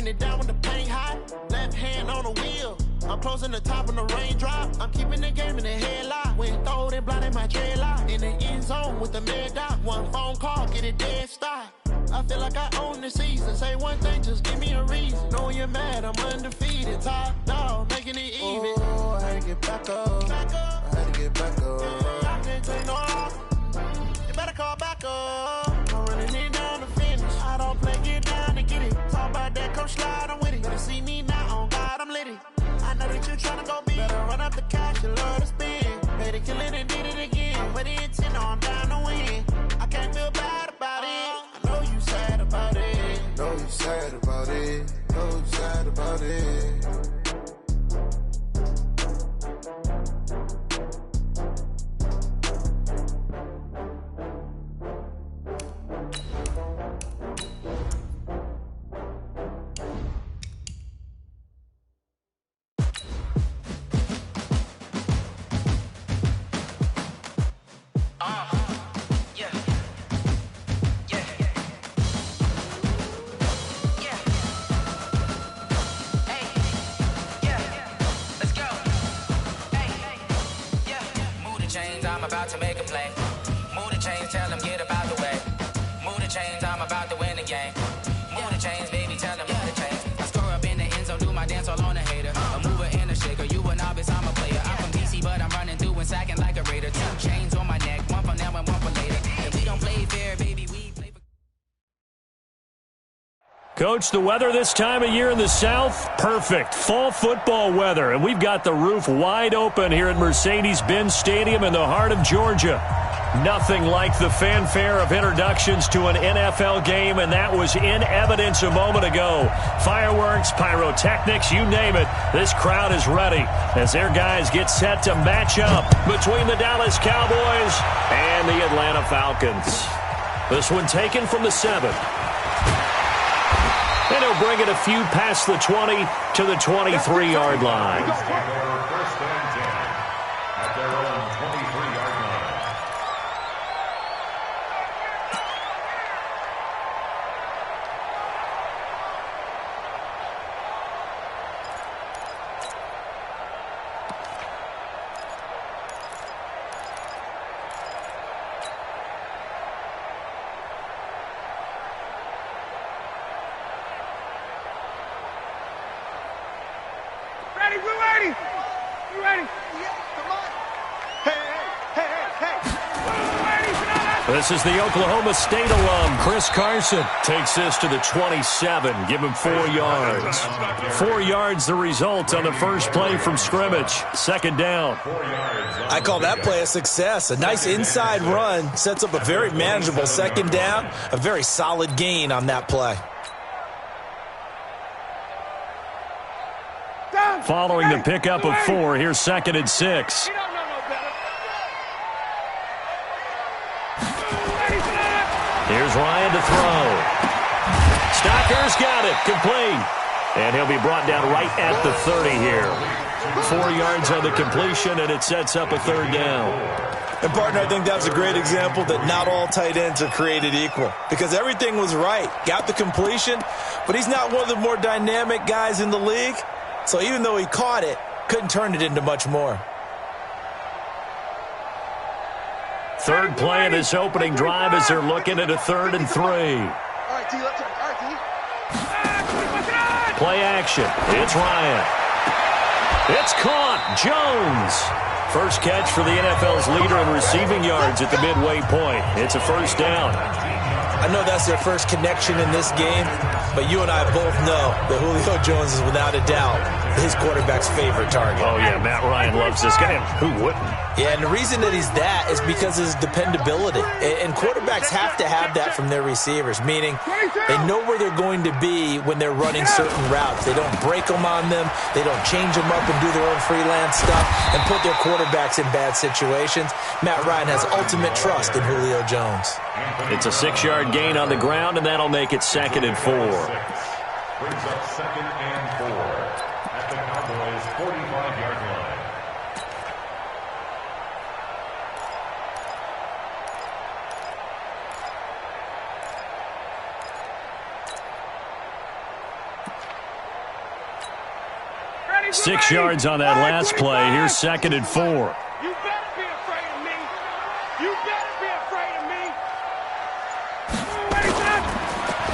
keeping it down when the paint hot. Left hand on the wheel. I'm closing the top on the raindrop. I'm keeping the game in the headlock. When throwed and blinded my dreadlock. In the end zone with the mad dot. One phone call, get it dead stop. I feel like I own the season. Say one thing, just give me a reason. Knowing you're mad, I'm undefeated. Top dog, making it even. Oh, I had to get back up. I had to get back up. I can't take no off. You better call back up. I'm running it down to finish. I don't play, get down to get it. Talk about that, come slide, I'm with it. Better see me now, on God, I'm litty. I know that you're tryna go big. Better run up the cash, you love to spend. Paid to kill it and did it again. With the intent, I'm down to win. I can't feel bad about it. I know you sad about it. Know you sad about it. Know you sad about it. I'm about to make a play. Move the chains, tell them get up out the way. Move the chains, I'm about to win the game. Move the chains, baby, tell them move the chains. I score up in the end zone, do my dance all on a hater. A mover and a shaker, you a novice, I'm a player. I'm from DC, but I'm running through and sacking like a raider. 2 chains on my neck, one for now and one for later. And we don't play fair, baby, we play for... Coach, the weather this time of year in the South, perfect. Fall football weather, and we've got the roof wide open here at Mercedes-Benz Stadium in the heart of Georgia. Nothing like the fanfare of introductions to an NFL game, and that was in evidence a moment ago. Fireworks, pyrotechnics, you name it. This crowd is ready as their guys get set to match up between the Dallas Cowboys and the Atlanta Falcons. This one taken from the 7. And he'll bring it a few past the 20 to the 23-yard line. First and 10 at their own 23-yard line. This is the Oklahoma State alum, Chris Carson. Takes this to the 27. Give him 4 yards. 4 yards the result on the first play from scrimmage. Second down. I call that play a success. A nice inside run sets up a very manageable second down. A very solid gain on that play. Following the pickup of 4, here's 2nd and 6. Here's Ryan to throw. Stocker's got it. Complete. And he'll be brought down right at the 30 here. 4 yards on the completion, and it sets up a 3rd down. And, partner, I think that's a great example that not all tight ends are created equal. Because everything was right. Got the completion, but he's not one of the more dynamic guys in the league. So even though he caught it, couldn't turn it into much more. Third play of this opening drive as they're looking at a 3rd and 3. Play action. It's Ryan. It's caught. Jones. First catch for the NFL's leader in receiving yards at the midway point. It's a 1st down. I know that's their first connection in this game, but you and I both know that Julio Jones is without a doubt his quarterback's favorite target. Oh, yeah, Matt Ryan loves this guy. Who wouldn't? Yeah, and the reason that he's that is because of his dependability. And quarterbacks have to have that from their receivers, meaning they know where they're going to be when they're running certain routes. They don't break them on them. They don't change them up and do their own freelance stuff and put their quarterbacks in bad situations. Matt Ryan has ultimate trust in Julio Jones. It's a 6-yard gain on the ground, and that'll make it 2nd and 4. Brings up 2nd and 4 at the Cowboys' 45-yard line. 6 yards on that last play. Here's 2nd and 4. You better be afraid of me. You better be afraid of me.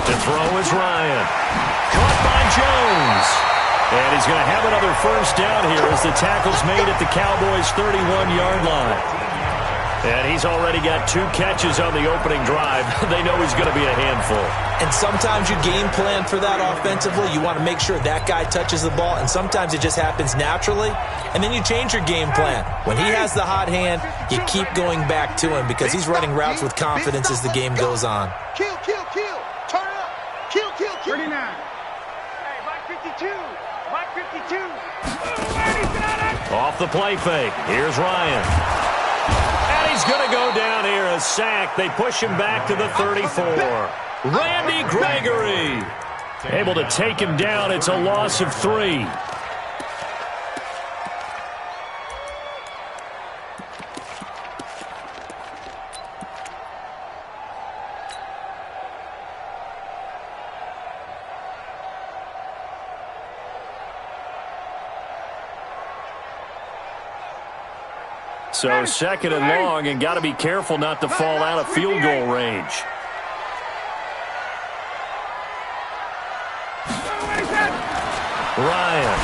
To throw is Ryan. Caught by Jones. And he's going to have another first down here as the tackle's made at the Cowboys' 31-yard line. And he's already got 2 catches on the opening drive. They know he's going to be a handful. And sometimes you game plan for that offensively. You want to make sure that guy touches the ball, and sometimes it just happens naturally. And then you change your game plan. When he has the hot hand, you keep going back to him because he's running routes with confidence as the game goes on. Kill, kill, kill. Turn it up. Kill, kill, kill. 39. Hey, Mike 52. Mike 52. Off the play fake. Here's Ryan. And he's going to go down here, a sack. They push him back to the 34. Randy Gregory able to take him down. It's a loss of 3. So 2nd and long, and got to be careful not to fall out of field goal range. Ryan.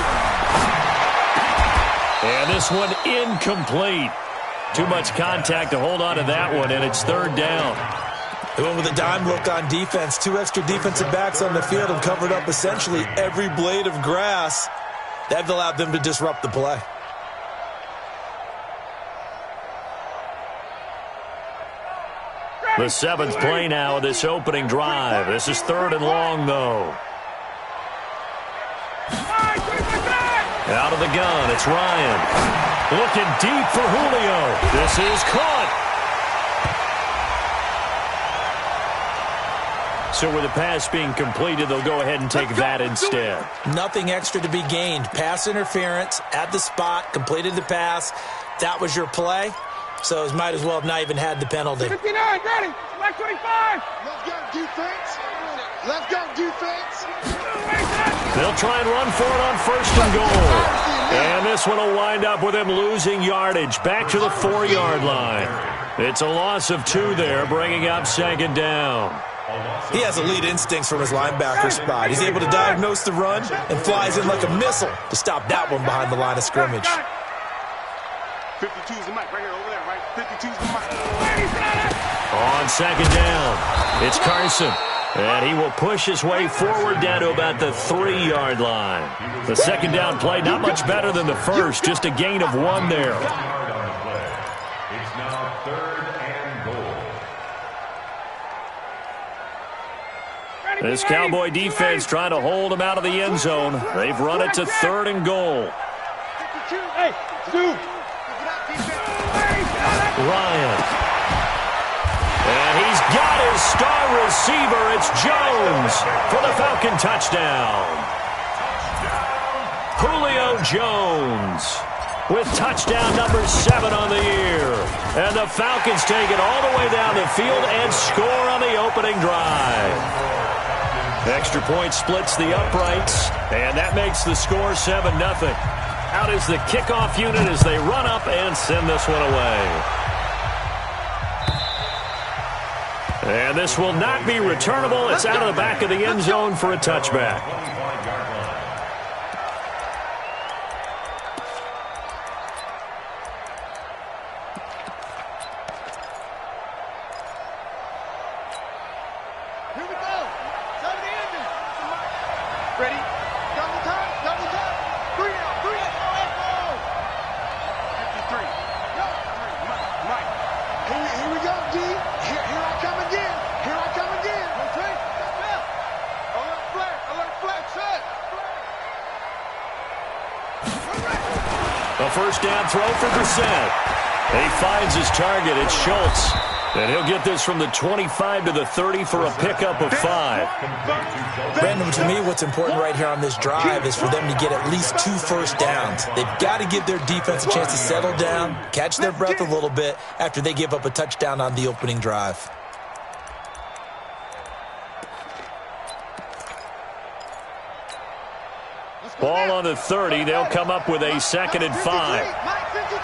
And this one incomplete. Too much contact to hold on to that one, and it's 3rd down. They went with a dime look on defense. 2 extra defensive backs on the field and covered up essentially every blade of grass. That allowed them to disrupt the play. The 7th play now of this opening drive. This is 3rd and long, though. Out of the gun, it's Ryan. Looking deep for Julio. This is caught. So with the pass being completed, they'll go ahead and take that instead. Nothing extra to be gained. Pass interference at the spot, completed the pass. That was your play. So might as well have not even had the penalty. 59, ready. Black 25. Let's go defense. Let's go defense. They'll try and run for it on 1st and goal. And this one will wind up with him losing yardage back to the 4-yard line. It's a loss of 2 there, bringing up 2nd down. He has elite instincts from his linebacker spot. He's able to diagnose the run and flies in like a missile to stop that one behind the line of scrimmage. 52's the mic right here, over there, right? 52's the mic. On 2nd down, it's Carson. And he will push his way forward down to about the 3-yard line. The 2nd down play, not much better than the first, just a gain of 1 there. It's now 3rd and goal. This Cowboy defense trying to hold him out of the end zone. They've run it to 3rd and goal. Hey, dude. Ryan. And he's got his star receiver. It's Jones for the Falcon touchdown. Julio Jones with touchdown number 7 on the year. And the Falcons take it all the way down the field and score on the opening drive. Extra point splits the uprights, and that makes the score 7-0. Out is the kickoff unit as they run up and send this one away. And this will not be returnable. It's out of the back of the end zone for a touchback. Here we go. 70 engines. Ready? Double time, double time. 3 out, 3 out. 53. Go. Mike. Here we go, D. Here I come again. Here I come again. Rotate. Alert flag. Alert flag. Set. A first down throw for Brissett. He finds his target. It's Schultz. And he'll get this from the 25 to the 30 for a pickup of 5. Brandon, to me, what's important right here on this drive is for them to get at least 2 first downs. They've got to give their defense a chance to settle down, catch their breath a little bit after they give up a touchdown on the opening drive. Let's Ball on the 30. They'll come up with a 2nd and 5. Mike 53.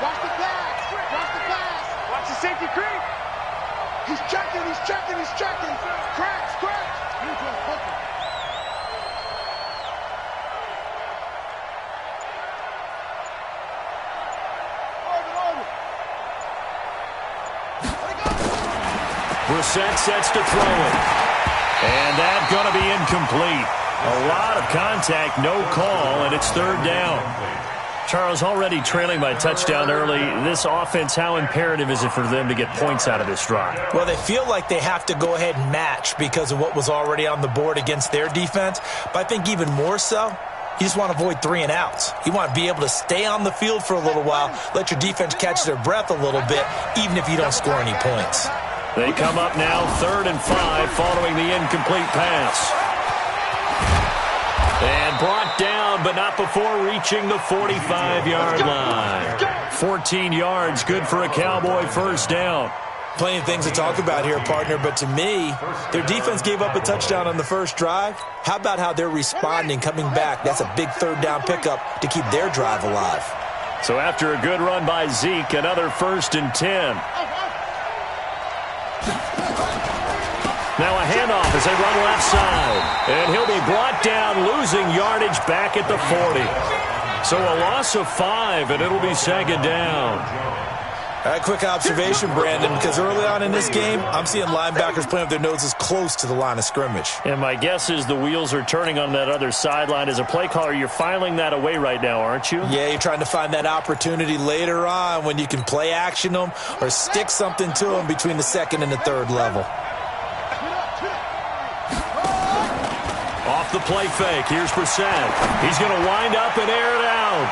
Watch the pass. Watch the pass. Watch the safety creep. He's checking. He's checking. He's checking. Cracks. Cracks. Brissett sets to throw it. And that's going to be incomplete. A lot of contact, no call, and it's 3rd down. Charles, already trailing by touchdown early. This offense, how imperative is it for them to get points out of this drive? Well, they feel like they have to go ahead and match because of what was already on the board against their defense. But I think even more so, you just want to avoid 3 and outs. You want to be able to stay on the field for a little while, let your defense catch their breath a little bit, even if you don't score any points. They come up now 3rd and 5 following the incomplete pass. And brought down, but not before reaching the 45-yard line. 14 yards, good for a Cowboy 1st down. Plenty of things to talk about here, partner, but to me, their defense gave up a touchdown on the first drive. How about how they're responding, coming back? That's a big 3rd down pickup to keep their drive alive. So after a good run by Zeke, another 1st and 10. Now a handoff as they run left side. And he'll be brought down, losing yardage back at the 40. So a loss of 5, and it'll be 2nd down. A quick observation, Brandon, because early on in this game, I'm seeing linebackers playing with their noses close to the line of scrimmage. And my guess is the wheels are turning on that other sideline. As a play caller, you're filing that away right now, aren't you? Yeah, you're trying to find that opportunity later on when you can play action them or stick something to them between the 2nd and the 3rd level. Off the play fake, here's Brissett. He's going to wind up and air it out.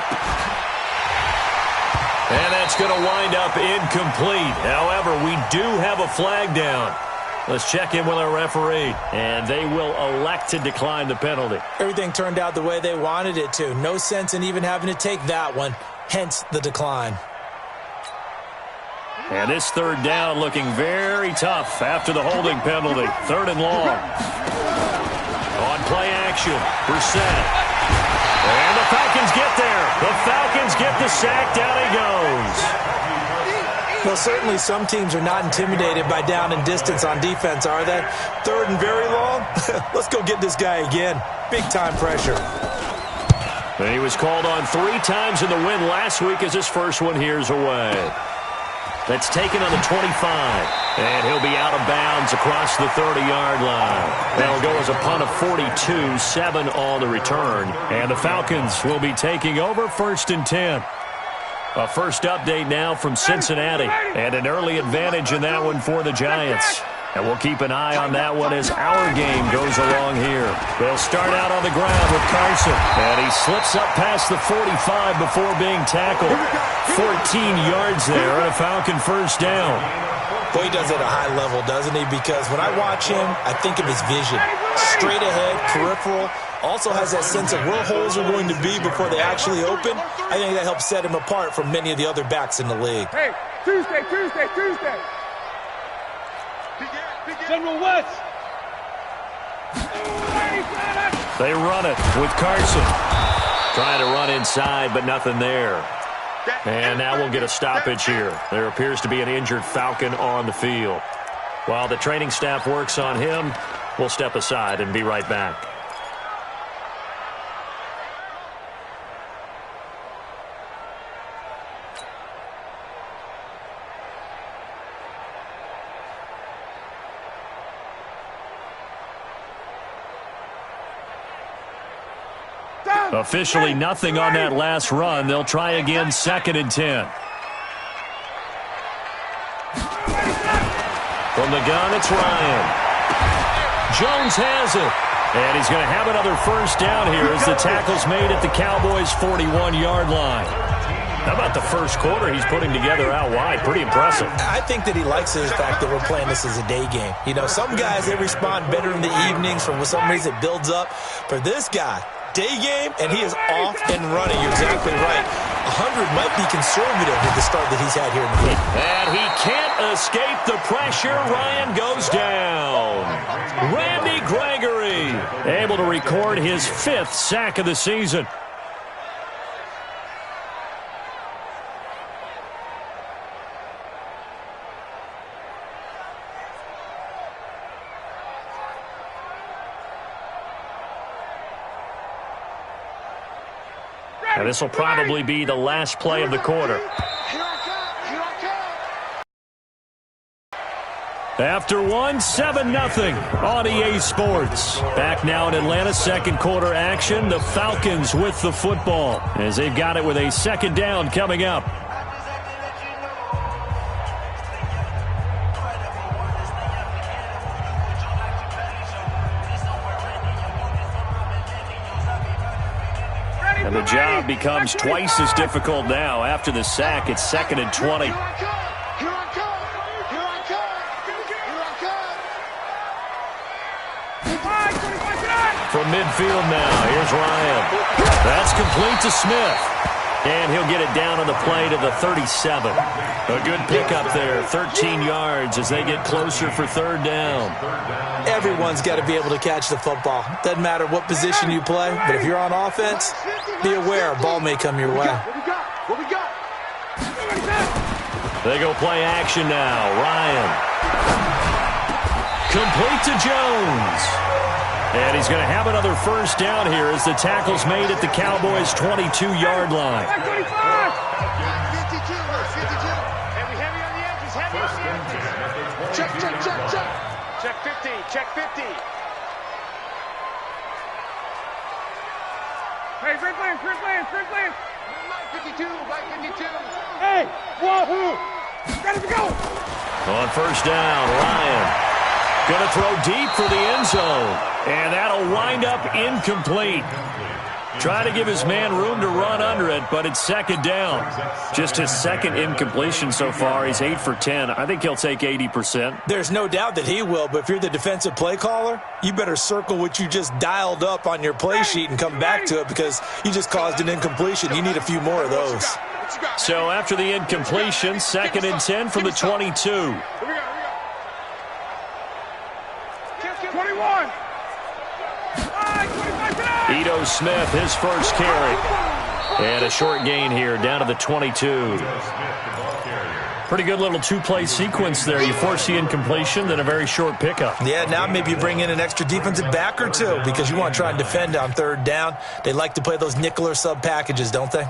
And that's going to wind up incomplete. However, we do have a flag down. Let's check in with our referee. And they will elect to decline the penalty. Everything turned out the way they wanted it to. No sense in even having to take that one. Hence the decline. And this 3rd down looking very tough after the holding penalty. 3rd and long. On play action, Brissett. And the Falcons get there. The Falcons get the sack. Down he goes. Well, certainly some teams are not intimidated by down and distance on defense, are they? 3rd and very long? Let's go get this guy again. Big-time pressure. And he was called on 3 times in the win last week as his first one here's away. That's taken on the 25. And he'll be out of bounds across the 30-yard line. That'll go as a punt of 42, 7 on the return. And the Falcons will be taking over 1st and 10. A first update now from Cincinnati. And an early advantage in that one for the Giants. And we'll keep an eye on that one as our game goes along here. They'll start out on the ground with Carson. And he slips up past the 45 before being tackled. 14 yards there and a Falcon 1st down. Boy, he does it at a high level, doesn't he? Because when I watch him, I think of his vision. Straight ahead, peripheral. Also has that sense of where holes are going to be before they actually open. I think that helps set him apart from many of the other backs in the league. Hey, Tuesday. General West. They run it with Carson. Trying to run inside, but nothing there. And now we'll get a stoppage here. There appears to be an injured Falcon on the field. While the training staff works on him, we'll step aside and be right back. Officially nothing on that last run. They'll try again 2nd and 10. From the gun, it's Ryan. Jones has it. And he's going to have another 1st down here as the tackle's made at the Cowboys' 41-yard line. How about the first quarter he's putting together out wide? Pretty impressive. I think that he likes the fact that we're playing this as a day game. You know, some guys, they respond better in the evenings. For some reason, it builds up. For this guy, day game, and he is off and running. You're exactly right. 100 might be conservative with the start that he's had here in the league. And he can't escape the pressure. Ryan goes down. Randy Gregory able to record his 5th sack of the season. And this will probably be the last play of the quarter. After one, 7-0 on EA Sports. Back now in Atlanta, second quarter action. The Falcons with the football as they've got it with a second down coming up. And the job becomes twice as difficult now. After the sack, it's 2nd and 20. From midfield now, here's Ryan. That's complete to Smith. And he'll get it down on the play to the 37. A good pickup there, 13 yards as they get closer for third down. Everyone's got to be able to catch the football. Doesn't matter what position you play, but if you're on offense, be aware a ball may come your way. What we got? They go play action now. Ryan. Complete to Jones. And he's going to have another first down here as the tackle's made at the Cowboys' 22-yard line. 52, 52. Heavy on the edges, heavy on the edges. Check. Check 50, check 50. Hey, Rick Lance. 52, right 52. Hey, wahoo! Ready to go! On first down, Ryan. Going to throw deep for the end zone. And that'll wind up incomplete. Try to give his man room to run under it, but it's second down. Just his second incompletion so far. He's 8 for 10. I think he'll take 80%. There's no doubt that he will, but if you're the defensive play caller, you better circle what you just dialed up on your play sheet and come back to it because you just caused an incompletion. You need a few more of those. So after the incompletion, 2nd and 10 from the 22. 21. Ito Smith, his first carry. And a short gain here, down to the 22. Pretty good little two-play sequence there. You force the incompletion, then a very short pickup. Yeah, now maybe you bring in an extra defensive back or two because you want to try and defend on third down. They like to play those nickel or sub packages, don't they?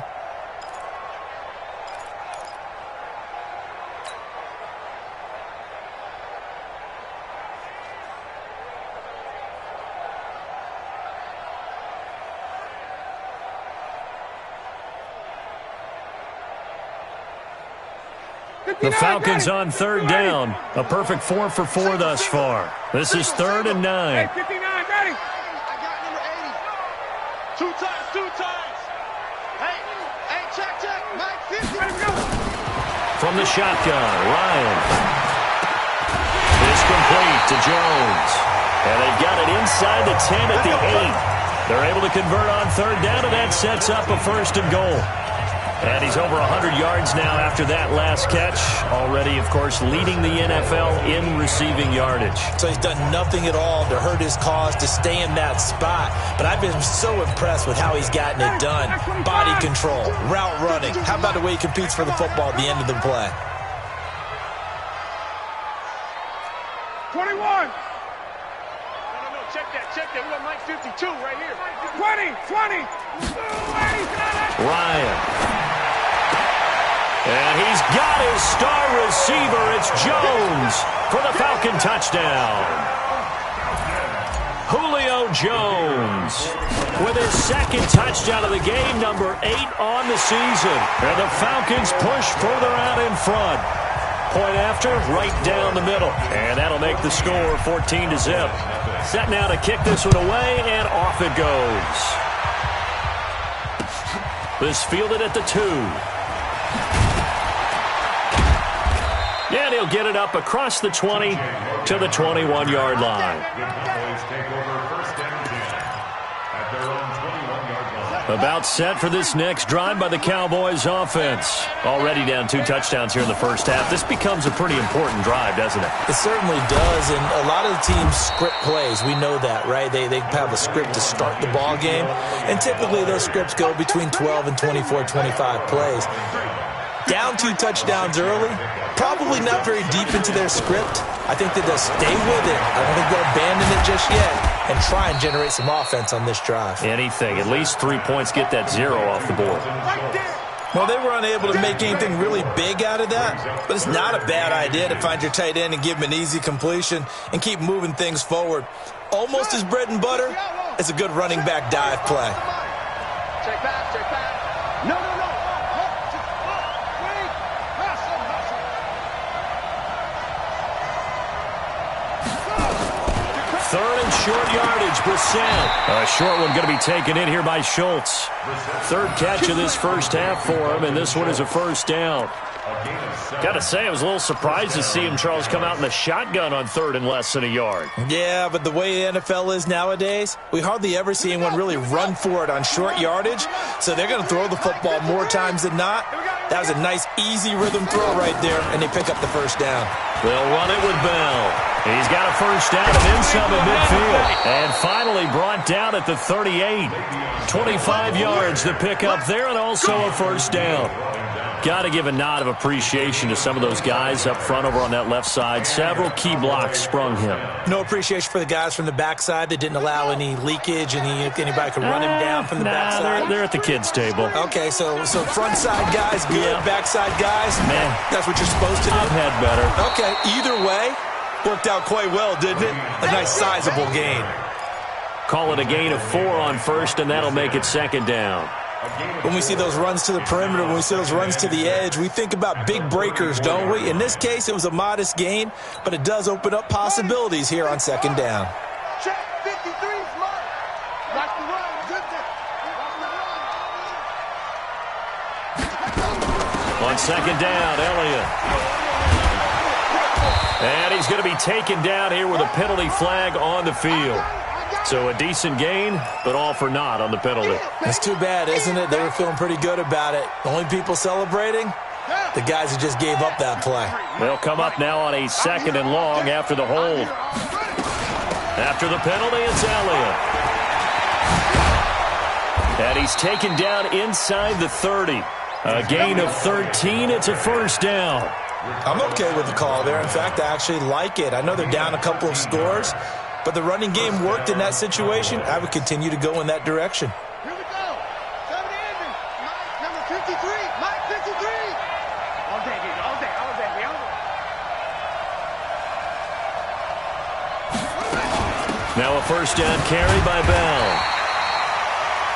The Falcons on third down. A perfect 4 for 4 thus far. This is 3rd and 9. 59, ready. I got number 80. Two times. Hey, check. Mike 50. Ready to go. From the shotgun, Ryan. It's complete to Jones. And they've got it inside the 10 at the 8. They're able to convert on third down, and that sets up a 1st and goal. And he's over 100 yards now after that last catch. Already, of course, leading the NFL in receiving yardage. So he's done nothing at all to hurt his cause to stay in that spot. But I've been so impressed with how he's gotten it done. Body control, route running. How about the way he competes for the football at the end of the play? 21. No, check that. We got Mike 52 right here. 20. Ryan. And he's got his star receiver. It's Jones for the Falcon touchdown. Julio Jones with his second touchdown of the game, number 8 on the season. And the Falcons push further out in front. Point after, right down the middle. And that'll make the score 14-0. Set now to kick this one away, and off it goes. This fielded at the 2. And he'll get it up across the 20 to the 21-yard line. About set for this next drive by the Cowboys offense. Already down 2 touchdowns here in the first half. This becomes a pretty important drive, doesn't it? It certainly does, and a lot of the teams script plays. We know that, right? They have a script to start the ball game, and typically those scripts go between 12 and 24, 25 plays. Down 2 touchdowns early, probably not very deep into their script. I think that they'll stay with it. I don't think they'll abandon it just yet and try and generate some offense on this drive. Anything. At least 3 points, get that 0 off the board. Well, they were unable to make anything really big out of that, but it's not a bad idea to find your tight end and give him an easy completion and keep moving things forward. Almost his bread and butter. It's a good running back dive play. Check back, check back. No. Third and short yardage, Brissett. A short one going to be taken in here by Schultz. Third catch of this first half for him, and this one is a first down. Got to say, I was a little surprised to see him, Charles, come out in the shotgun on third and less than a yard. Yeah, but the way the NFL is nowadays, we hardly ever see anyone really run for it on short yardage, so they're going to throw the football more times than not. That was a nice, easy rhythm throw right there, and they pick up the first down. They'll run it with Bell. He's got a first down and then some at midfield. And finally brought down at the 38. 25 yards to pick up there, and also a first down. Got to give a nod of appreciation to some of those guys up front over on that left side. Several key blocks sprung him. No appreciation for the guys from the backside that didn't allow any leakage, anybody could run him down from the backside. They're at the kids' table. Okay, so front side guys good, backside guys, man, that's what you're supposed to do? I've had better. Okay, either way, worked out quite well, didn't it? A nice sizable gain. Call it a gain of 4 on first, and that'll make it second down. When we see those runs to the perimeter, when we see those runs to the edge, we think about big breakers, don't we? In this case, it was a modest gain, but it does open up possibilities here on second down. Check 53, smart. Watch the run. Good On second down, Elliott. And he's going to be taken down here with a penalty flag on the field. So a decent gain, but all for naught on the penalty. That's too bad, isn't it? They were feeling pretty good about it. The only people celebrating, the guys who just gave up that play. They'll come up now on a second and long after the hold. After the penalty, it's Elliott. And he's taken down inside the 30. A gain of 13. It's a first down. I'm okay with the call there. In fact, I actually like it. I know they're down a couple of scores, but the running game worked in that situation. I would continue to go in that direction. Here we go. 7 Mike, number 53. Mike, 53. All day, baby. All day. All day. Now a first down carry by Bell.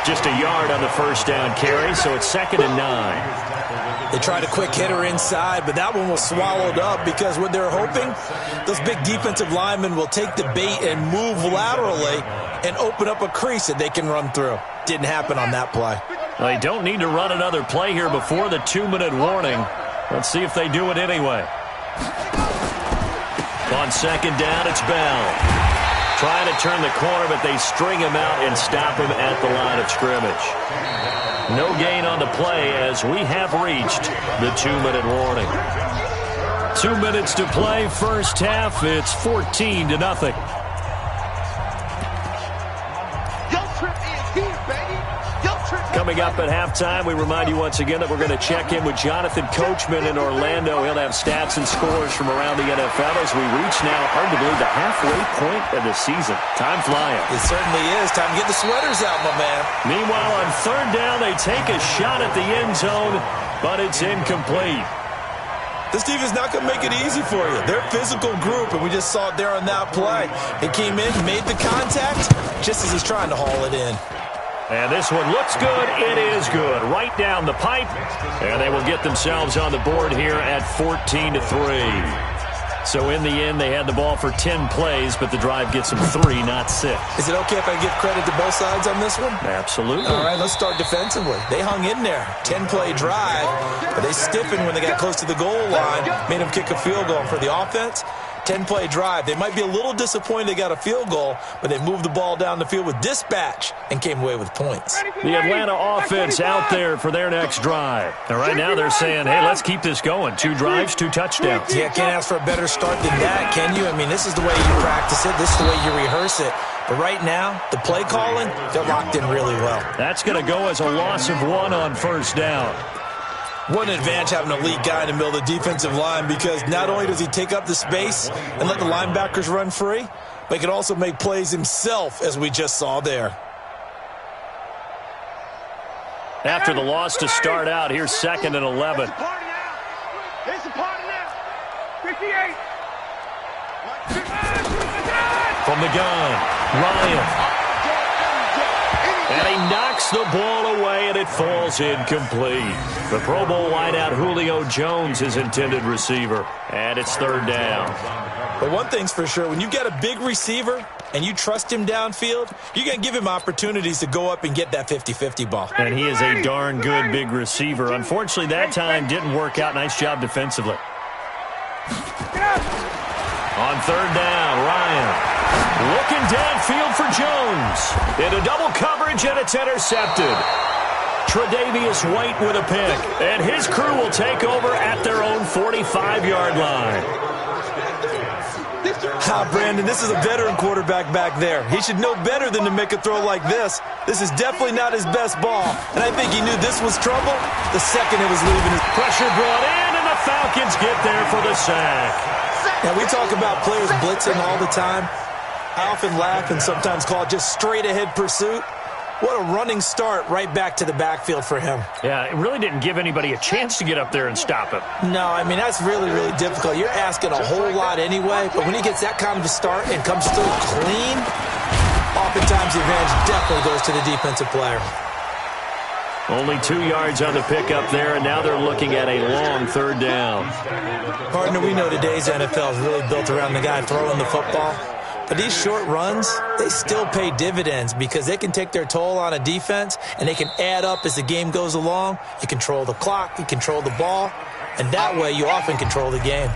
Just a yard on the first down carry, so it's 2nd and 9. They tried a quick hitter inside, but that one was swallowed up because what they're hoping, those big defensive linemen will take the bait and move laterally and open up a crease that they can run through. Didn't happen on that play. Well, they don't need to run another play here before the 2-minute warning. Let's see if they do it anyway. On second down, it's Bell. Trying to turn the corner, but they string him out and stop him at the line of scrimmage. No gain on the play as we have reached the 2-minute warning. 2 minutes to play, first half. It's 14-0. Coming up at halftime, we remind you once again that we're going to check in with Jonathan Coachman in Orlando. He'll have stats and scores from around the NFL as we reach now, hard to believe, the halfway point of the season. Time flying. It certainly is. Time to get the sweaters out, my man. Meanwhile, on third down, they take a shot at the end zone, but it's incomplete. This defense is not going to make it easy for you. They're a physical group, and we just saw it there on that play. He came in, made the contact, just as he's trying to haul it in. And this one looks good. It is good. Right down the pipe. And they will get themselves on the board here at 14-3. So in the end, they had the ball for 10 plays, but the drive gets them 3, not 6. Is it okay if I give credit to both sides on this one? Absolutely. All right, let's start defensively. They hung in there. 10-play drive, but they stiffened when they got close to the goal line, made them kick a field goal for the offense. 10-play drive. They might be a little disappointed they got a field goal, but they moved the ball down the field with dispatch and came away with points. The Atlanta offense out there for their next drive. And right now they're saying, hey, let's keep this going. 2 drives, 2 touchdowns. Yeah, can't ask for a better start than that, can you? I mean, this is the way you practice it. This is the way you rehearse it. But right now, the play calling, they're locked in really well. That's going to go as a loss of 1 on first down. What an advantage having an elite guy in the middle of the defensive line, because not only does he take up the space and let the linebackers run free, but he can also make plays himself, as we just saw there. After the loss to start out, here's 2nd and 11. It's a party now. It's a party now. 58. From the gun, Ryan. And he knocks the ball away, and it falls incomplete. The Pro Bowl wideout Julio Jones, his intended receiver. And it's 3rd down. But one thing's for sure, when you get a big receiver and you trust him downfield, you're going to give him opportunities to go up and get that 50-50 ball. And he is a darn good big receiver. Unfortunately, that time didn't work out. Nice job defensively. On 3rd down, Ryan. Looking downfield for Jones. Into double coverage, and it's intercepted. Tre'Davious White with a pick. And his crew will take over at their own 45-yard line. Brandon, this is a veteran quarterback back there. He should know better than to make a throw like this. This is definitely not his best ball. And I think he knew this was trouble the second it was leaving his pressure brought in, and the Falcons get there for the sack. Now, we talk about players blitzing all the time. I often laugh and sometimes call it just straight-ahead pursuit. What a running start right back to the backfield for him. Yeah, it really didn't give anybody a chance to get up there and stop him. No, I mean, that's really, really difficult. You're asking a whole lot anyway, but when he gets that kind of a start and comes through clean, oftentimes the advantage definitely goes to the defensive player. Only 2 yards on the pickup there, and now they're looking at a long 3rd down. Partner, we know today's NFL is really built around the guy throwing the football. But these short runs, they still pay dividends because they can take their toll on a defense, and they can add up as the game goes along. You control the clock, you control the ball, and that way you often control the game.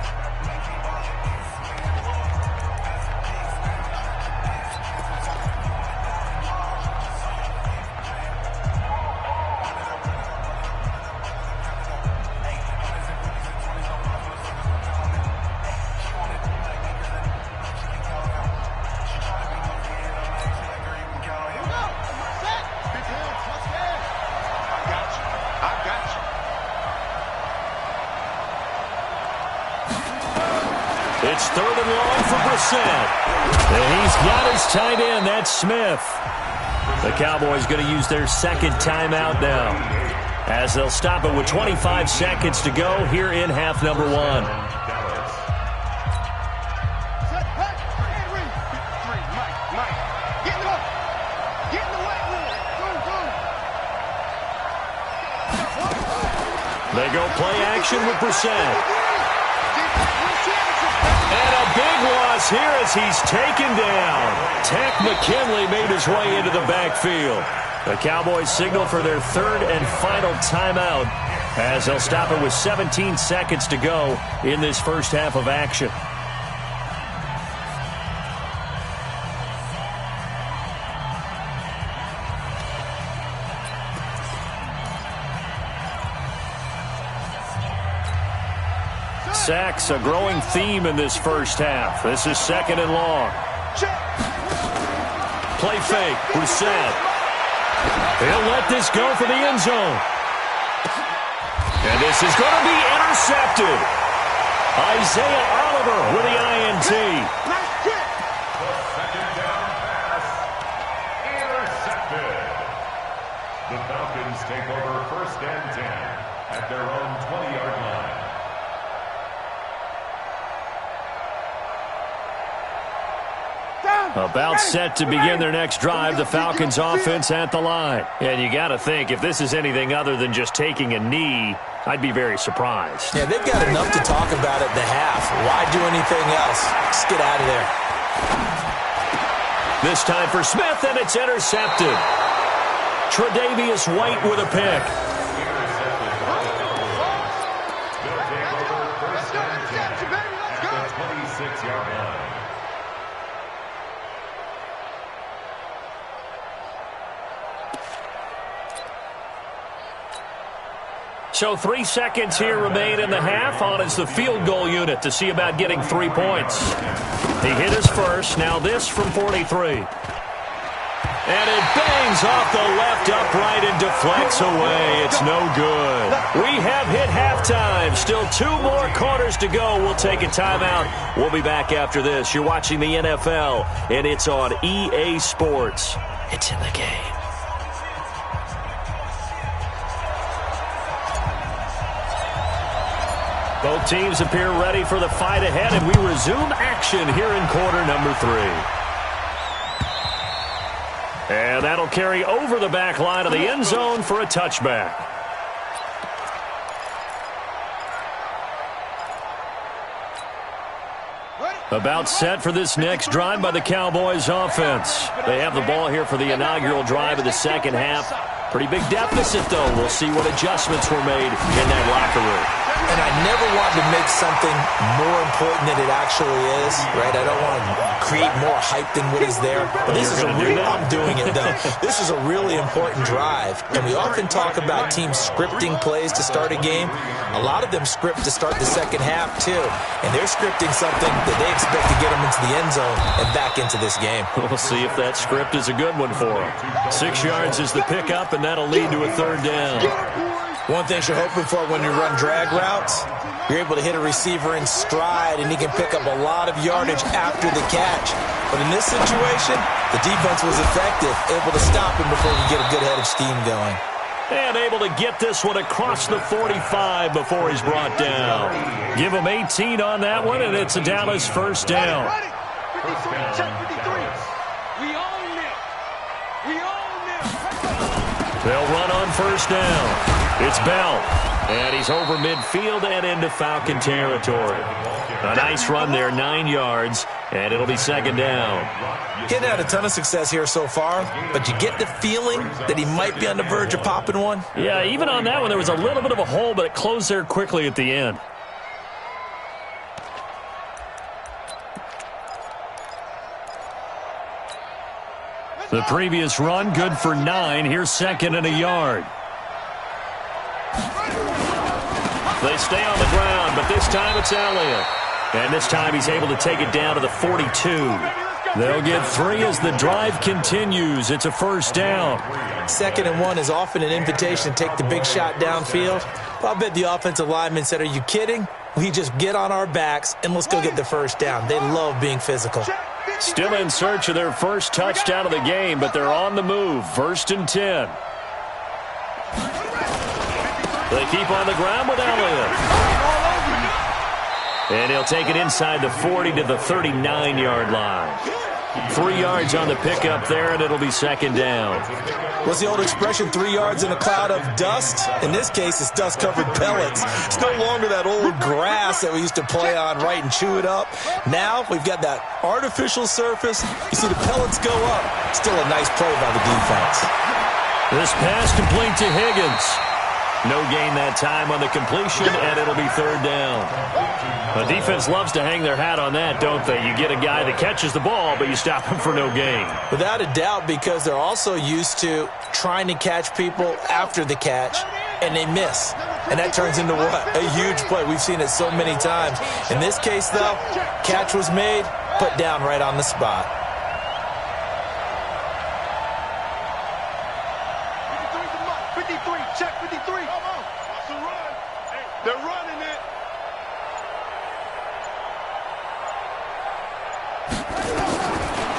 It's 3rd and long for Brissett. And he's got his tight end. That's Smith. The Cowboys going to use their 2nd timeout now, as they'll stop it with 25 seconds to go here in half number 1. They go play action with Brissett. And a big loss here as he's taken down. Tech McKinley made his way into the backfield. The Cowboys signal for their 3rd and final timeout, as they'll stop it with 17 seconds to go in this first half of action. Sacks, a growing theme in this first half. This is 2nd and long. Play fake, Brissett. He'll let this go for the end zone. And this is going to be intercepted. Isaiah Oliver with the INT. The 2nd down pass, intercepted. The Falcons take over 1st and 10 at their own 20-yard line. About set to begin their next drive, the Falcons offense at the line. And you got to think, if this is anything other than just taking a knee, I'd be very surprised. Yeah, they've got enough to talk about at the half. Why do anything else? Just get out of there. This time for Smith, and it's intercepted. Tre'Davious White with a pick. They'll take over 1st and 10 at the 26-yard line. So 3 seconds here remain in the half. On is the field goal unit to see about getting 3 points. He hit his first. Now this from 43. And it bangs off the left upright and deflects away. It's no good. We have hit halftime. Still 2 more quarters to go. We'll take a timeout. We'll be back after this. You're watching the NFL, and it's on EA Sports. It's in the game. Both teams appear ready for the fight ahead, and we resume action here in quarter number 3. And that'll carry over the back line of the end zone for a touchback. About set for this next drive by the Cowboys offense. They have the ball here for the inaugural drive of the second half. Pretty big deficit, though. We'll see what adjustments were made in that locker room. And I never want to make something more important than it actually is, right? I don't want to create more hype than what is there. But this is I'm doing it, though. This is a really important drive. And we often talk about teams scripting plays to start a game. A lot of them script to start the second half, too. And they're scripting something that they expect to get them into the end zone and back into this game. We'll see if that script is a good one for them. 6 yards is the pickup, and that'll lead to a third down. One thing you're hoping for when you run drag routes, you're able to hit a receiver in stride, and he can pick up a lot of yardage after the catch. But in this situation, the defense was effective, able to stop him before he get a good head of steam going. And able to get this one across the 45 before he's brought down. Give him 18 on that one, and it's a Dallas first down. 53, check 53. We own it. We own it. They'll run on first down. It's Bell, and he's over midfield and into Falcon territory. A nice run there, 9 yards, and it'll be second down. Getting had a ton of success here so far, but you get the feeling that he might be on the verge of popping one? Yeah, even on that one, there was a little bit of a hole, but it closed there quickly at the end. The previous run, good for 9. Here's second and a yard. They stay on the ground, but this time it's Elliott. And this time he's able to take it down to the 42. They'll get 3 as the drive continues. It's a first down. 2nd and 1 is often an invitation to take the big shot downfield. But I bet the offensive lineman said, are you kidding? We just get on our backs and let's go get the first down. They love being physical. Still in search of their first touchdown of the game, but they're on the move. 1st and 10. They keep on the ground with Elliott. And he'll take it inside the 40 to the 39-yard line. 3 yards on the pickup there, and it'll be second down. What's the old expression, 3 yards in a cloud of dust? In this case, it's dust-covered pellets. It's no longer that old grass that we used to play on, right, and chew it up. Now we've got that artificial surface. You see the pellets go up. Still a nice play by the defense. This pass complete to Higgins. No gain that time on the completion, and it'll be third down. The defense loves to hang their hat on that, don't they? You get a guy that catches the ball, but you stop him for no gain. Without a doubt, because they're also used to trying to catch people after the catch, and they miss. And that turns into what? A huge play. We've seen it so many times. In this case, though, catch was made, put down right on the spot. 53, check 53. Come on. That's a run. They're running it.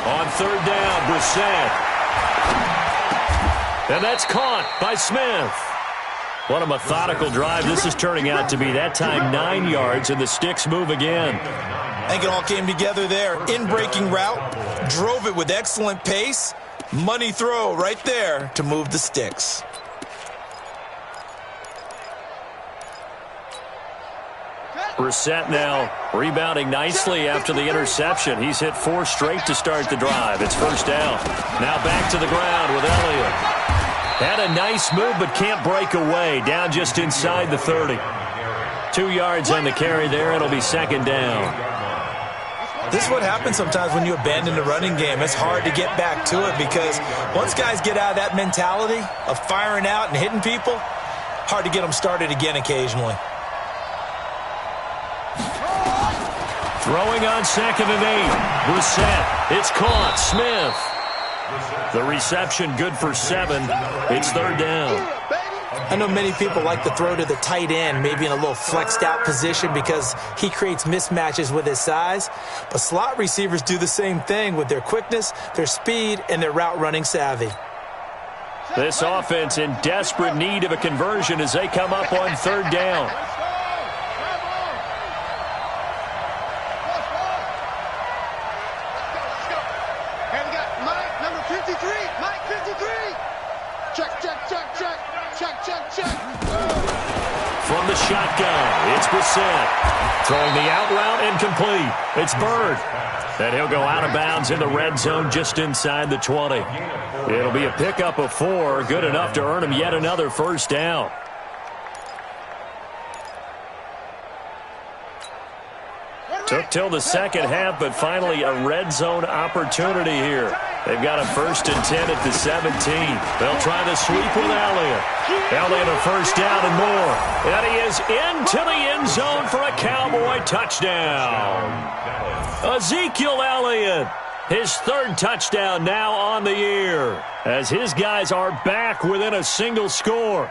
On third down, Brissett. And that's caught by Smith. What a methodical drive this is turning out to be. That time 9 yards, and the sticks move again. I think it all came together there. In-breaking route, drove it with excellent pace. Money throw right there to move the sticks. Brissett now rebounding nicely after the interception. He's hit 4 straight to start the drive. It's first down. Now back to the ground with Elliott. Had a nice move but can't break away. Down just inside the 30. 2 yards on the carry there. It'll be second down. This is what happens sometimes when you abandon the running game. It's hard to get back to it because once guys get out of that mentality of firing out and hitting people, hard to get them started again occasionally. Throwing on 2nd and 8. Brissett. It's caught. Smith. The reception good for 7. It's 3rd down. I know many people like to throw to the tight end, maybe in a little flexed out position because he creates mismatches with his size. But slot receivers do the same thing with their quickness, their speed, and their route running savvy. This offense in desperate need of a conversion as they come up on 3rd down. From the shotgun, it's Brissett. Throwing the out route and complete. It's Bird. And he'll go out of bounds in the red zone just inside the 20. It'll be a pickup of 4, good enough to earn him yet another 1st down. Took till the 2nd half, but finally a red zone opportunity here. They've got a 1st and 10 at the 17. They'll try the sweep with Elliott. Elliott a 1st down and more. And he is into the end zone for a Cowboy touchdown. Ezekiel Elliott, his 3rd touchdown now on the year, as his guys are back within a single score.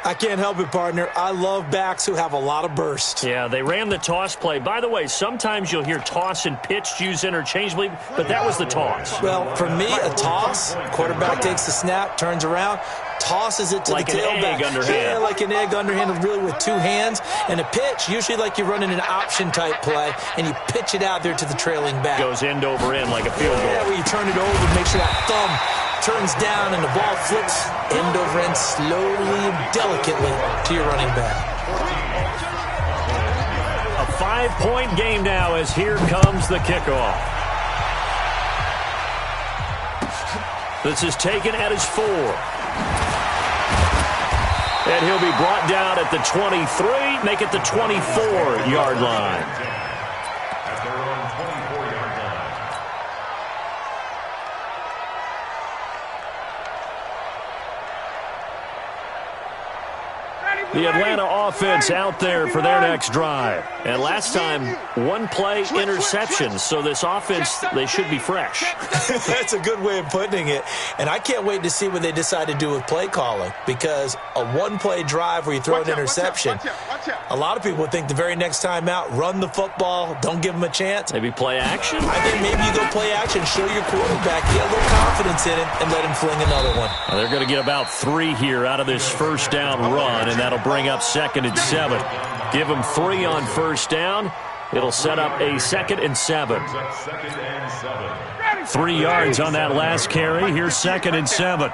I can't help it, partner. I love backs who have a lot of burst. Yeah, they ran the toss play. By the way, sometimes you'll hear toss and pitch used interchangeably, but that was the toss. Well, for me, a toss, quarterback takes the snap, turns around, tosses it to like the tailback. Like an egg underhand. Yeah, like an egg underhand, really with 2 hands. And a pitch, usually like you're running an option-type play, and you pitch it out there to the trailing back. Goes end over end like a field goal. Yeah, where you turn it over, make sure that thumb turns down and the ball flips end over end slowly and delicately to your running back. A 5-point game now as here comes the kickoff. This is taken at his 4. And he'll be brought down at the 23, make it the 24-yard line. At their own 24-yard line. The Atlanta offense out there for their next drive. And last time, 1-play interception. So this offense, they should be fresh. That's a good way of putting it. And I can't wait to see what they decide to do with play calling. Because a 1-play drive where you throw an interception, a lot of people would think the very next time out, run the football, don't give them a chance. Maybe play action? I think maybe you go play action, show your quarterback, get a little confidence in him, and let him fling another one. Well, they're going to get about 3 here out of this 1st down run, and that'll bring up 2nd and 7. Give them 3 on 1st down. It'll set up a 2nd and 7. 3 yards on that last carry. Here's 2nd and 7.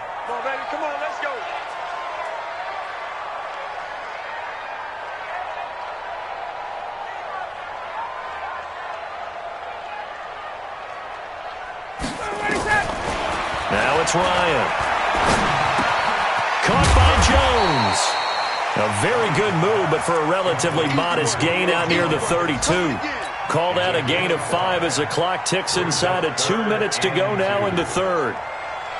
Now it's Ryan. Caught by Jones. A very good move, but for a relatively modest gain out near the 32. Call that a gain of 5 as the clock ticks inside of 2 minutes to go now in the 3rd.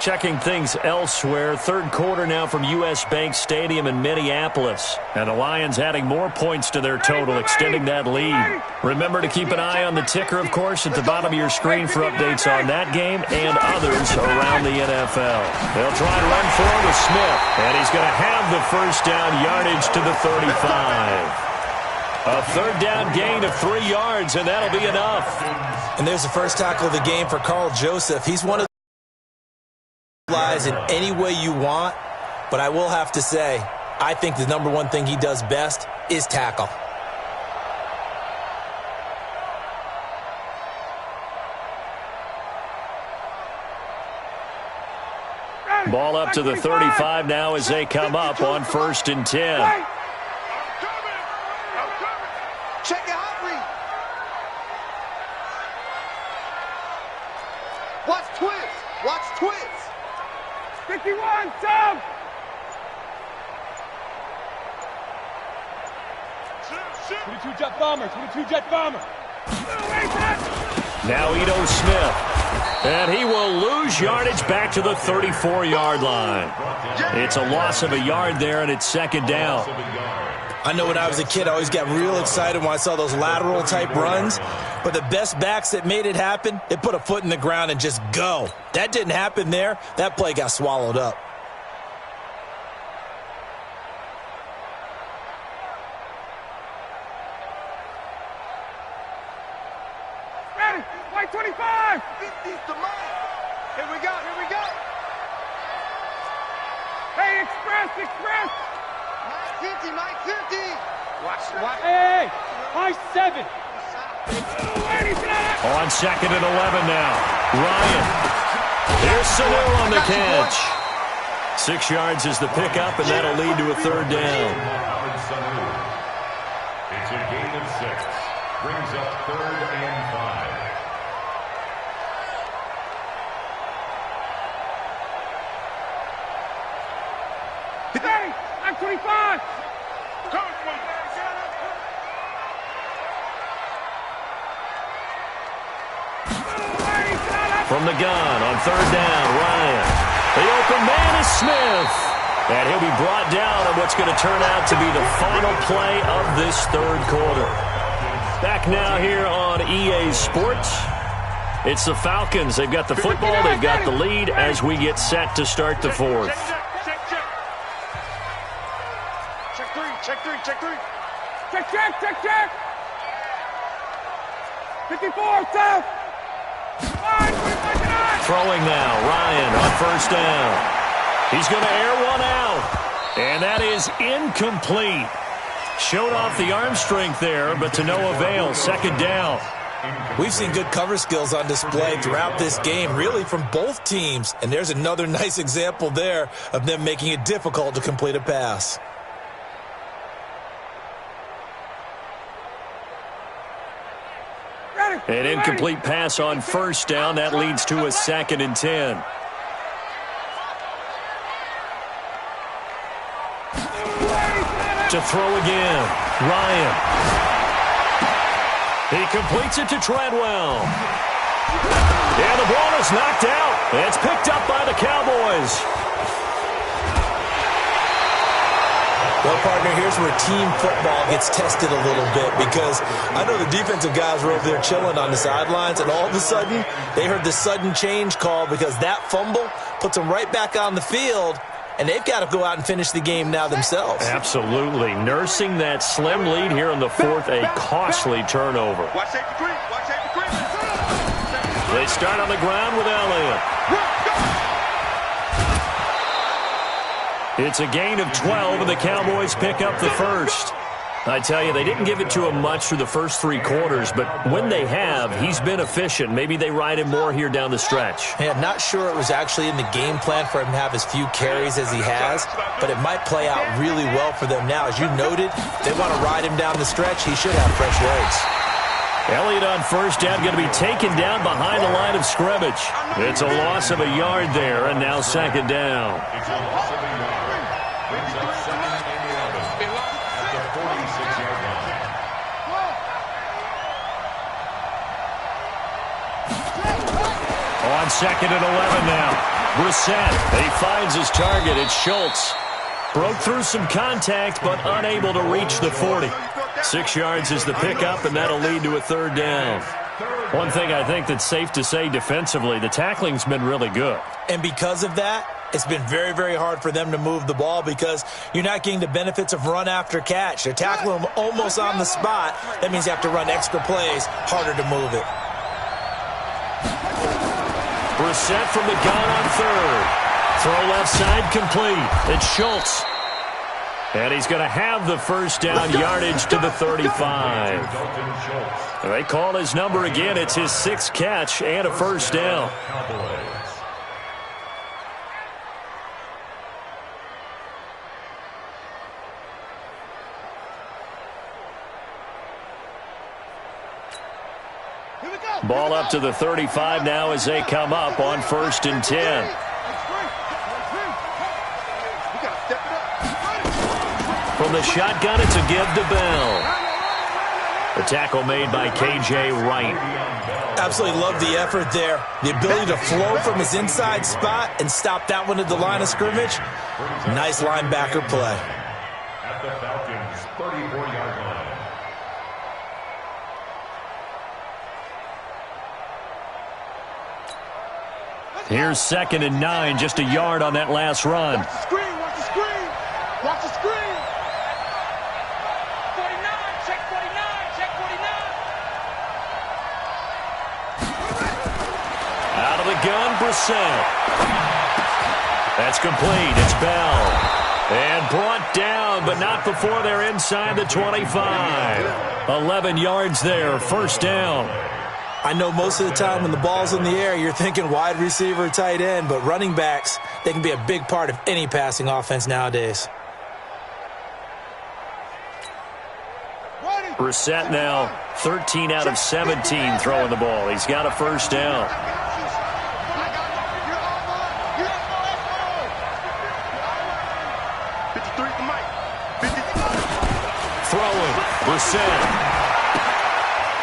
Checking things elsewhere, 3rd quarter now from U.S. Bank Stadium in Minneapolis. And the Lions adding more points to their total, extending that lead. Remember to keep an eye on the ticker, of course, at the bottom of your screen for updates on that game and others around the NFL. They'll try and run forward with Smith, and he's going to have the 1st down yardage to the 35. A 3rd down gain of 3 yards, and that'll be enough. And there's the first tackle of the game for Carl Joseph. He's one of in any way you want, but I will have to say, I think the number one thing he does best is tackle. Ball up to the 35 now as they come up on 1st and 10. Check out read. Watch twist. Watch twist. 51, sub! Shoot. 22 jet bomber, 22 jet bomber. Now Ito Smith. And he will lose yardage back to the 34-yard line. It's a loss of a yard there, and it's second down. I know when I was a kid, I always got real excited when I saw those lateral-type runs. But the best backs that made it happen, they put a foot in the ground and just go. That didn't happen there. That play got swallowed up. Ready, white 25. Here we go, here we go. Hey, express. Mike 50. Watch. Hey, Mike 7. On second and 11 now. Ryan. Here's Sanu on the catch. 6 yards is the pickup, and that'll lead to a third down. It's a gain of 6. Brings up 3rd and 5. Ready, I'm 25. From the gun on third down, Ryan. The open man is Smith. And he'll be brought down on what's going to turn out to be the final play of this third quarter. Back now here on EA Sports. It's the Falcons. They've got the football. They've got the lead as we get set to start the fourth. Check three. Check. 54, south. Throwing now, Ryan on first down. He's going to air one out. And that is incomplete. Showed off the arm strength there, but to no avail. Second down. We've seen good cover skills on display throughout this game, really from both teams. And there's another nice example there of them making it difficult to complete a pass. An incomplete pass on first down. That leads to a 2nd and 10. To throw again. Ryan. He completes it to Treadwell. And the ball is knocked out. It's picked up by the Cowboys. Well, partner, here's where team football gets tested a little bit because I know the defensive guys were over there chilling on the sidelines, and all of a sudden they heard the sudden change call because that fumble puts them right back on the field, and they've got to go out and finish the game now themselves. Absolutely. Nursing that slim lead here in the fourth, a costly turnover. They start on the ground with Elliott. It's a gain of 12, and the Cowboys pick up the first. I tell you, they didn't give it to him much through the first 3 quarters, but when they have, he's been efficient. Maybe they ride him more here down the stretch. Yeah, not sure it was actually in the game plan for him to have as few carries as he has, but it might play out really well for them now. As you noted, they want to ride him down the stretch. He should have fresh legs. Elliott on first down, going to be taken down behind the line of scrimmage. It's a loss of a yard there, and now second down. It's a loss of a yard. Brings up 2nd and 11 at the 46-yard line. On second and 11 now. Brissett, he finds his target. It's Schultz. Broke through some contact, but unable to reach the 40. 6 yards is the pickup, and that'll lead to a third down. One thing I think that's safe to say defensively, the tackling's been really good. And because of that, it's been very, very hard for them to move the ball because you're not getting the benefits of run after catch. They're tackling them almost on the spot. That means you have to run extra plays, harder to move it. Brissett from the gun on third. Throw left side complete. It's Schultz. And he's going to have the first down, yardage to the 35. They call his number again. It's his 6th catch and a first down. Ball up to the 35 now as they come up on 1st and 10. From the shotgun, it's a give to Bell. The tackle made by K.J. Wright. Absolutely love the effort there. The ability to flow from his inside spot and stop that one at the line of scrimmage. Nice linebacker play. At the Falcons' 34-yard line. Here's 2nd and 9, just a yard on that last run. Watch the screen, watch the screen. Watch the screen. 49, check 49, check 49. Out of the gun, Brissett. That's complete. It's Bell. And brought down, but not before they're inside the 25. 11 yards there, first down. I know most of the time when the ball's in the air, you're thinking wide receiver, tight end, but running backs, they can be a big part of any passing offense nowadays. Brissett now 13 out of 17 throwing the ball. He's got a first down. Throwing, Brissett.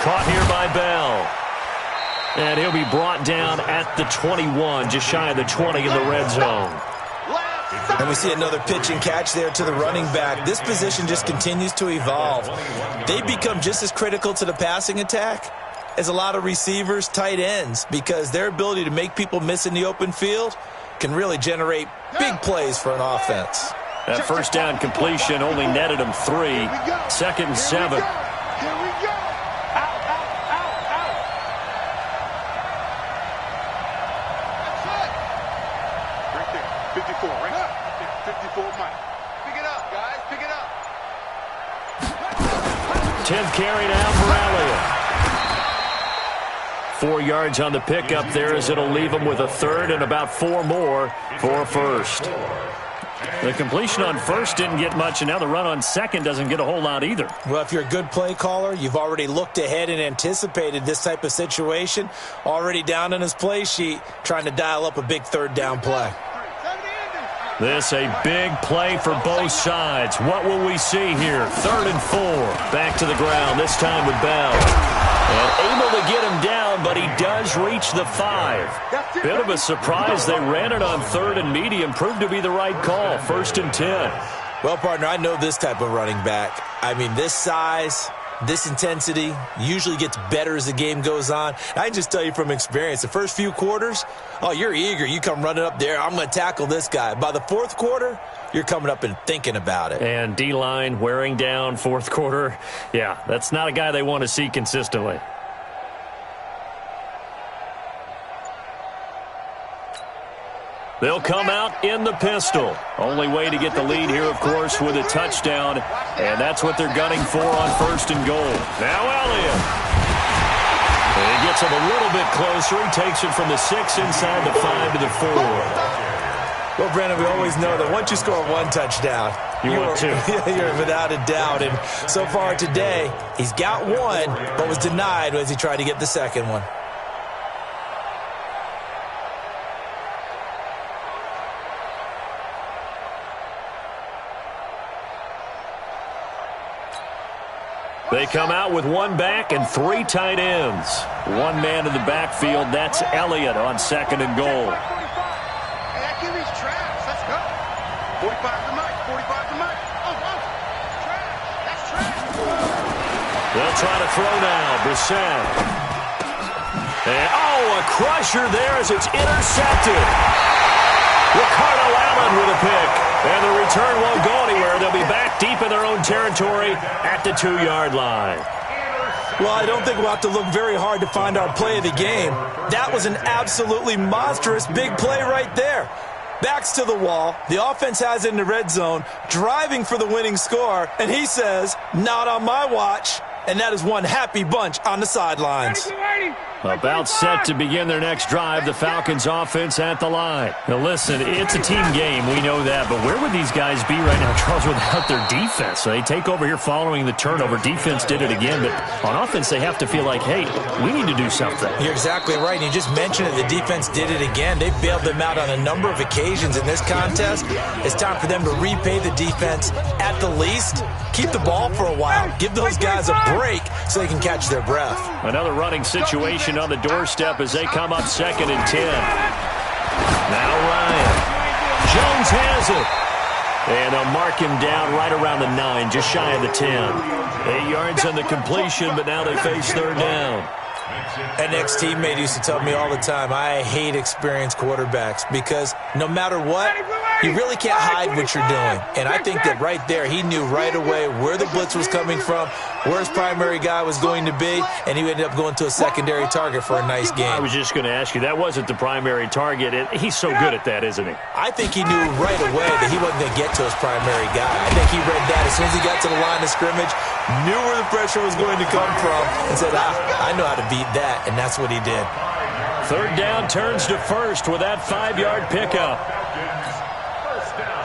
Caught here by Bell. And he'll be brought down at the 21, just shy of the 20 in the red zone. And we see another pitch and catch there to the running back. This position just continues to evolve. They become just as critical to the passing attack as a lot of receivers, tight ends, because their ability to make people miss in the open field can really generate big plays for an offense. That first down completion only netted him 3. 2nd and 7. Here we go. Out, out, out, out. That's it. Right there. 54, right there. 54, Mike. Pick it up, guys. Pick it up. 10th carry down for Elliott. 4 yards on the pickup there as it'll leave him with a third and about 4 more for a first. The completion on first didn't get much, and now the run on second doesn't get a whole lot either. Well, if you're a good play caller, you've already looked ahead and anticipated this type of situation. Already down on his play sheet, trying to dial up a big third down play. This a big play for both sides. What will we see here? 3rd and 4. Back to the ground, this time with Bell. And able to get him down, but he does reach the 5. Bit of a surprise. They ran it on 3rd and medium. Proved to be the right call. 1st and 10. Well, partner, I know this type of running back. I mean, this size, this intensity usually gets better as the game goes on. I can just tell you from experience, the first few quarters, oh, you're eager. You come running up there, I'm going to tackle this guy. By the 4th quarter, you're coming up and thinking about it. And D-line wearing down 4th quarter. Yeah, that's not a guy they want to see consistently. They'll come out in the pistol. Only way to get the lead here, of course, with a touchdown. And that's what they're gunning for on 1st and goal. Now Elliott. And he gets him a little bit closer. He takes it from the 6 inside the 5 to the 4. Well, Brandon, we always know that once you score 1 touchdown, you're without a doubt. And so far today, he's got 1, but was denied as he tried to get the 2nd one. They come out with 1 back and 3 tight ends. 1 man in the backfield. That's Elliott on 2nd and goal. Hey, that kid is trash. Let's go. 45 to Mike. 45 to Mike. Oh, trash. That's trash. They'll try to throw now. Brissett. And, a crusher there as it's intercepted. Ricardo Allen with a pick. And the return won't go anywhere. They'll be back deep in their own territory at the 2-yard line. Well, I don't think we'll have to look very hard to find our play of the game. That was an absolutely monstrous big play right there. Backs to the wall. The offense has it in the red zone, driving for the winning score. And he says, not on my watch. And that is one happy bunch on the sidelines. 80. About set to begin their next drive, the Falcons offense at the line. Now listen, it's a team game, we know that, but where would these guys be right now, Charles, without their defense? So they take over here following the turnover. Defense did it again, but on offense they have to feel like, hey, we need to do something. You're exactly right. You just mentioned it. The defense did it again. They bailed them out on a number of occasions in this contest. It's time for them to repay the defense at the least. Keep the ball for a while. Give those guys a break so they can catch their breath. Another running situation on the doorstep as they come up 2nd and 10. Now Ryan. Jones has it. And they'll mark him down right around the 9, just shy of the 10. 8 yards on the completion, but now they face 3rd down. An ex-teammate used to tell me all the time, I hate experienced quarterbacks because no matter what, you really can't hide what you're doing. And I think that right there, he knew right away where the blitz was coming from, where his primary guy was going to be, and he ended up going to a secondary target for a nice game. I was just going to ask you, that wasn't the primary target. He's so good at that, isn't he? I think he knew right away that he wasn't going to get to his primary guy. I think he read that as soon as he got to the line of scrimmage, knew where the pressure was going to come from, and said, I know how to beat that, and that's what he did. 3rd down turns to 1st with that 5-yard pickup.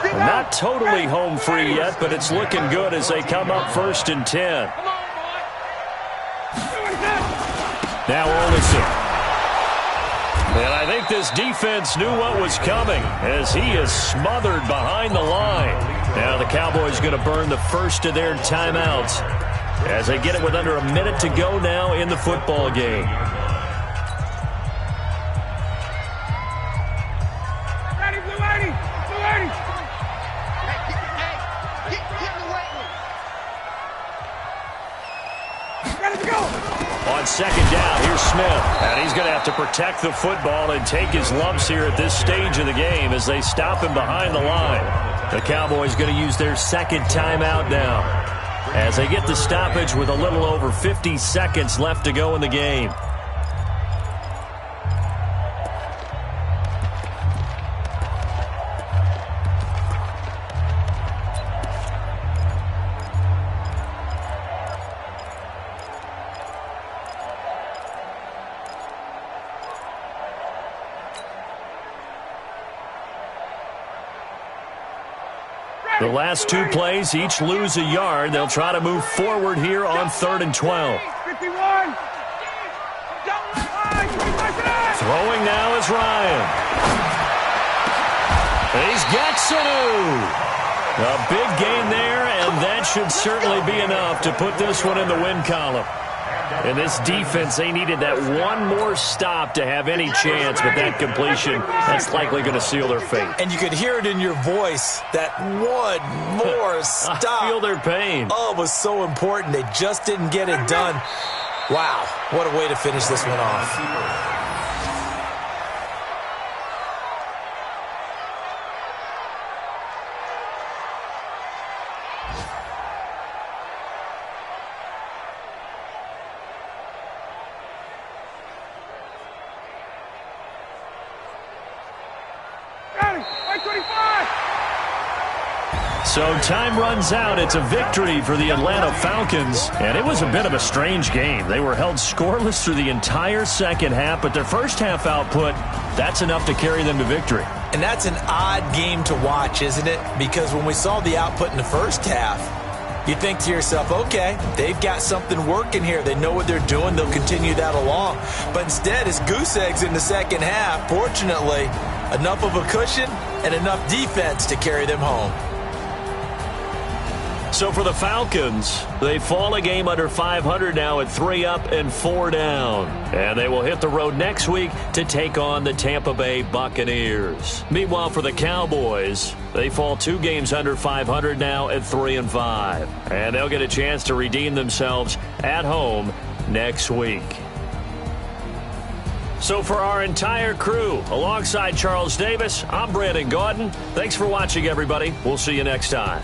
Not totally home free yet, but it's looking good as they come up 1st and 10. Now Olison. And I think this defense knew what was coming as he is smothered behind the line. Now the Cowboys going to burn the first of their timeouts as they get it with under a minute to go now in the football game. On 2nd down, here's Smith. And he's going to have to protect the football and take his lumps here at this stage of the game as they stop him behind the line. The Cowboys going to use their 2nd timeout now as they get the stoppage with a little over 50 seconds left to go in the game. The last 2 plays, each lose a yard. They'll try to move forward here on 3rd and 12. 51. Throwing now is Ryan. He's got Sanu. A big gain there, and that should certainly be enough to put this one in the win column. And this defense, they needed that one more stop to have any chance, but that completion, that's likely going to seal their fate. And you could hear it in your voice, that one more stop. I feel their pain. Oh, it was so important. They just didn't get it done. Wow, what a way to finish this one off. So time runs out. It's a victory for the Atlanta Falcons. And it was a bit of a strange game. They were held scoreless through the entire 2nd half, but their first half output, that's enough to carry them to victory. And that's an odd game to watch, isn't it? Because when we saw the output in the first half, you think to yourself, okay, they've got something working here. They know what they're doing. They'll continue that along. But instead, it's goose eggs in the 2nd half. Fortunately, enough of a cushion and enough defense to carry them home. So for the Falcons, they fall a game under 500 now at 3 up and 4 down. And they will hit the road next week to take on the Tampa Bay Buccaneers. Meanwhile, for the Cowboys, they fall 2 games under 500 now at 3 and 5. And they'll get a chance to redeem themselves at home next week. So for our entire crew, alongside Charles Davis, I'm Brandon Gaudin. Thanks for watching, everybody. We'll see you next time.